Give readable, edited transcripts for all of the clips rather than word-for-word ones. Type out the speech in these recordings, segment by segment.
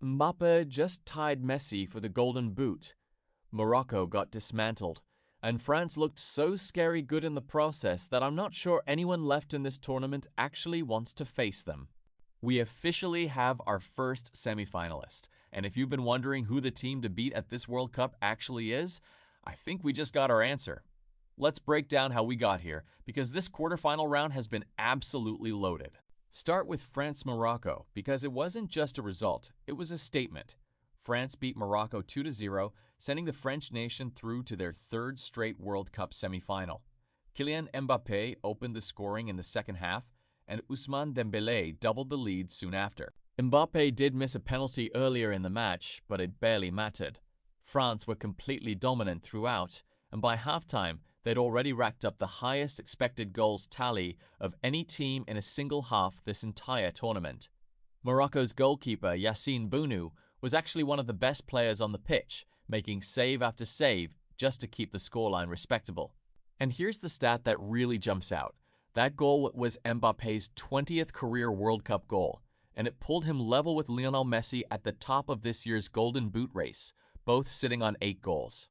Mbappe just tied Messi for the Golden Boot. Morocco got dismantled, and France looked so scary good in the process that I'm not sure anyone left in this tournament actually wants to face them. We officially have our first semifinalist, and if you've been wondering who the team to beat at this World Cup actually is, I think we just got our answer. Let's break down how we got here, because this quarterfinal round has been absolutely loaded. Start with France-Morocco, because it wasn't just a result, it was a statement. France beat Morocco 2-0, sending the French nation through to their third straight World Cup semifinal. Kylian Mbappe opened the scoring in the second half, and Ousmane Dembélé doubled the lead soon after. Mbappe did miss a penalty earlier in the match, but it barely mattered. France were completely dominant throughout, and by halftime, they'd already racked up the highest expected goals tally of any team in a single half this entire tournament. Morocco's goalkeeper Yassine Bounou was actually one of the best players on the pitch, making save after save just to keep the scoreline respectable. And here's the stat that really jumps out. That goal was Mbappe's 20th career World Cup goal, and it pulled him level with Lionel Messi at the top of this year's Golden Boot race, both sitting on 8 goals.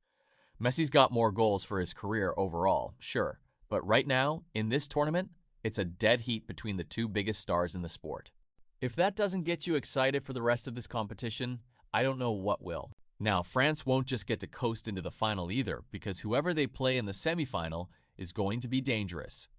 Messi's got more goals for his career overall, sure, but right now, in this tournament, it's a dead heat between the two biggest stars in the sport. If that doesn't get you excited for the rest of this competition, I don't know what will. Now, France won't just get to coast into the final either, because whoever they play in the semifinal is going to be dangerous.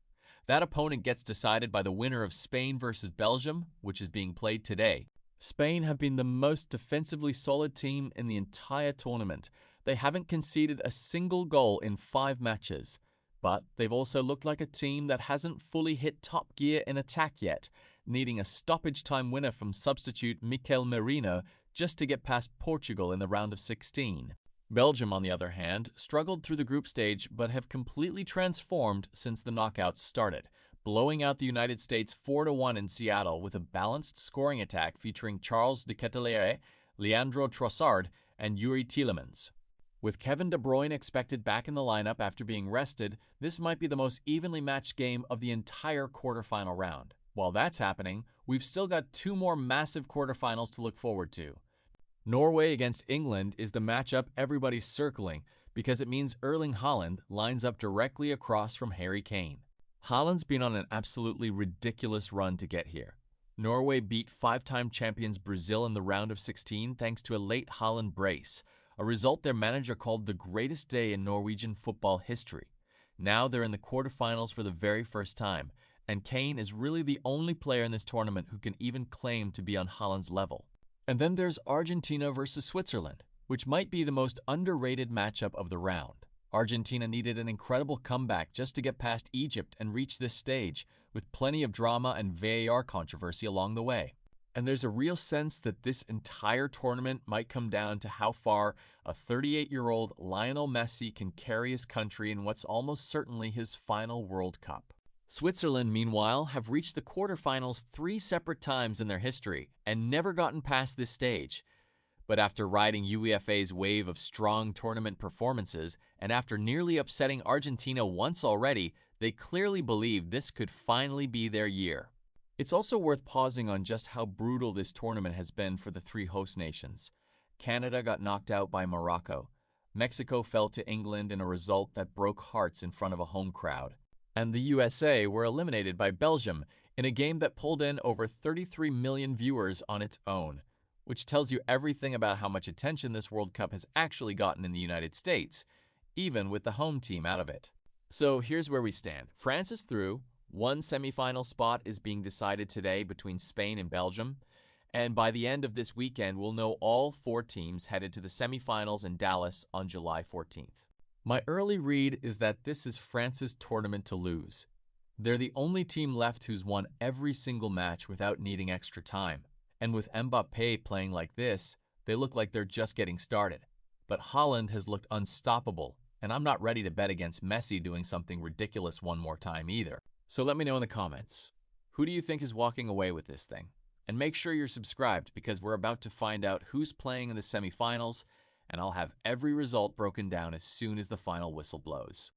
That opponent gets decided by the winner of Spain versus Belgium, which is being played today. Spain have been the most defensively solid team in the entire tournament. They haven't conceded a single goal in 5 matches. But they've also looked like a team that hasn't fully hit top gear in attack yet, needing a stoppage time winner from substitute Mikel Merino just to get past Portugal in the round of 16. Belgium, on the other hand, struggled through the group stage but have completely transformed since the knockouts started, blowing out the United States 4-1 in Seattle with a balanced scoring attack featuring Charles de Ketelaere, Leandro Trossard, and Yuri Tielemans. With Kevin De Bruyne expected back in the lineup after being rested, this might be the most evenly matched game of the entire quarterfinal round. While that's happening, we've still got 2 more massive quarterfinals to look forward to. Norway against England is the matchup everybody's circling because it means Erling Haaland lines up directly across from Harry Kane. Haaland's been on an absolutely ridiculous run to get here. Norway beat 5-time champions Brazil in the round of 16 thanks to a late Haaland brace, a result their manager called the greatest day in Norwegian football history. Now they're in the quarterfinals for the very first time, and Kane is really the only player in this tournament who can even claim to be on Haaland's level. And then there's Argentina versus Switzerland, which might be the most underrated matchup of the round. Argentina needed an incredible comeback just to get past Egypt and reach this stage, with plenty of drama and VAR controversy along the way. And there's a real sense that this entire tournament might come down to how far a 38-year-old Lionel Messi can carry his country in what's almost certainly his final World Cup. Switzerland, meanwhile, have reached the quarterfinals 3 separate times in their history and never gotten past this stage. But after riding UEFA's wave of strong tournament performances, and after nearly upsetting Argentina once already, they clearly believe this could finally be their year. It's also worth pausing on just how brutal this tournament has been for the 3 host nations. Canada got knocked out by Morocco. Mexico fell to England in a result that broke hearts in front of a home crowd. And the USA were eliminated by Belgium in a game that pulled in over 33 million viewers on its own, which tells you everything about how much attention this World Cup has actually gotten in the United States, even with the home team out of it. So here's where we stand. France is through. 1 semifinal spot is being decided today between Spain and Belgium, and by the end of this weekend, we'll know all 4 teams headed to the semifinals in Dallas on July 14th. My early read is that this is France's tournament to lose. They're the only team left who's won every single match without needing extra time. And with Mbappe playing like this, they look like they're just getting started. But Haaland has looked unstoppable, and I'm not ready to bet against Messi doing something ridiculous one more time either. So let me know in the comments. Who do you think is walking away with this thing? And make sure you're subscribed because we're about to find out who's playing in the semifinals, and I'll have every result broken down as soon as the final whistle blows.